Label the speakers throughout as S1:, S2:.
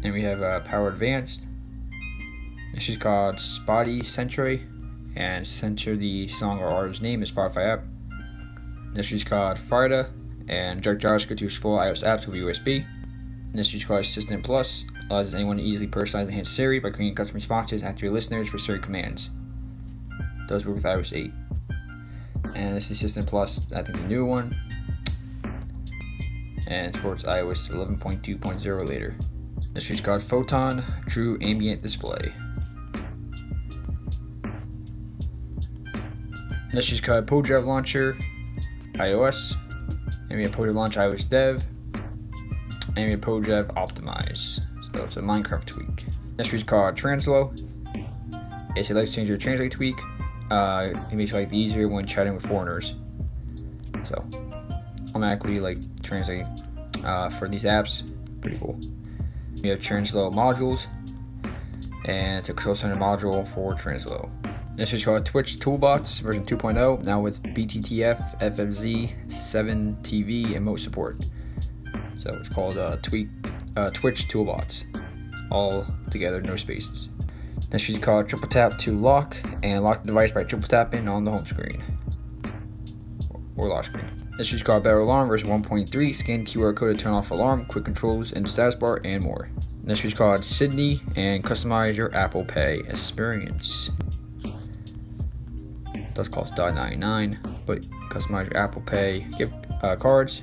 S1: And we have Power Advanced. And she's called Spotty Century, and censor the song or artist's name in Spotify app. This she's called Frida, and direct JavaScript to explore iOS apps with USB. And this she's called Assistant Plus, allows anyone to easily personalize and enhance Siri by creating custom responses and activate listeners for Siri commands. Does work with iOS 8. And this is Assistant Plus, I think the new one, and supports iOS 11.2.0 later. This she's called Photon True Ambient Display. This is called PoDev Launcher, iOS, and we have PoDev Launch iOS Dev, and we have PoDev Optimize. So it's a Minecraft tweak. This is called Translo. It's a Let's Change Your Translate tweak. It makes life easier when chatting with foreigners. So automatically translate for these apps. Pretty cool. We have Translo modules, and it's a control center module for Translo. This is called Twitch Toolbots version 2.0, now with BTTF, FFZ, 7TV, and Emote support. So it's called Twitch Toolbots, all together, no spaces. This is called Triple Tap to Lock, and lock the device by triple tapping on the home screen or lock screen. This is called Better Alarm version 1.3, scan QR code to turn off alarm, quick controls in the status bar, and more. This is called Sydney, and customize your Apple Pay experience. Does cost $1.99, but customize your Apple Pay gift cards.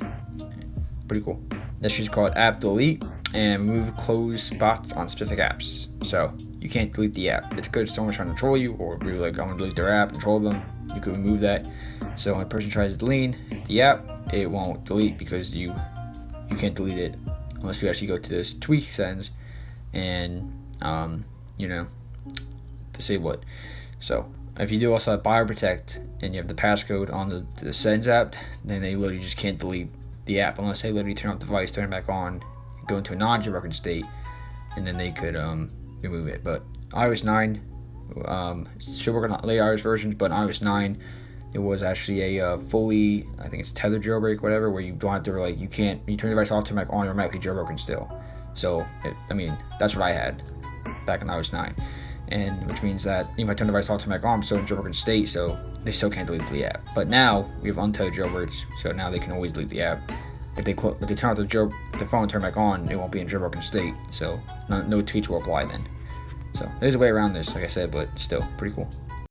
S1: Pretty cool. This is called App Delete, and remove closed spots on specific apps. So you can't delete the app. It's good if someone's trying to troll you, or you're like, I'm gonna delete their app and troll them. You can remove that. So when a person tries to delete the app, it won't delete because you can't delete it unless you actually go to this tweak settings and disable it. So if you do also have BioProtect and you have the passcode on the settings app, then they literally just can't delete the app unless they literally turn off the device, turn it back on, go into a non-jailbroken state, and then they could remove it. But iOS 9 should work on later iOS versions, but on iOS 9 it was actually a fully, I think it's tethered jailbreak, whatever, where you don't have to you turn the device off, turn it back on, you're automatically jailbroken still. So that's what I had back in iOS 9. And which means that even if I turn the device off to back on, I'm still in jailbroken state, so they still can't delete the app. But now we have untethered jailbreaks, so now they can always delete the app. If they turn off the phone and turn back on, it won't be in jailbroken state, so no tweaks will apply then. So there's a way around this, like I said, but still pretty cool.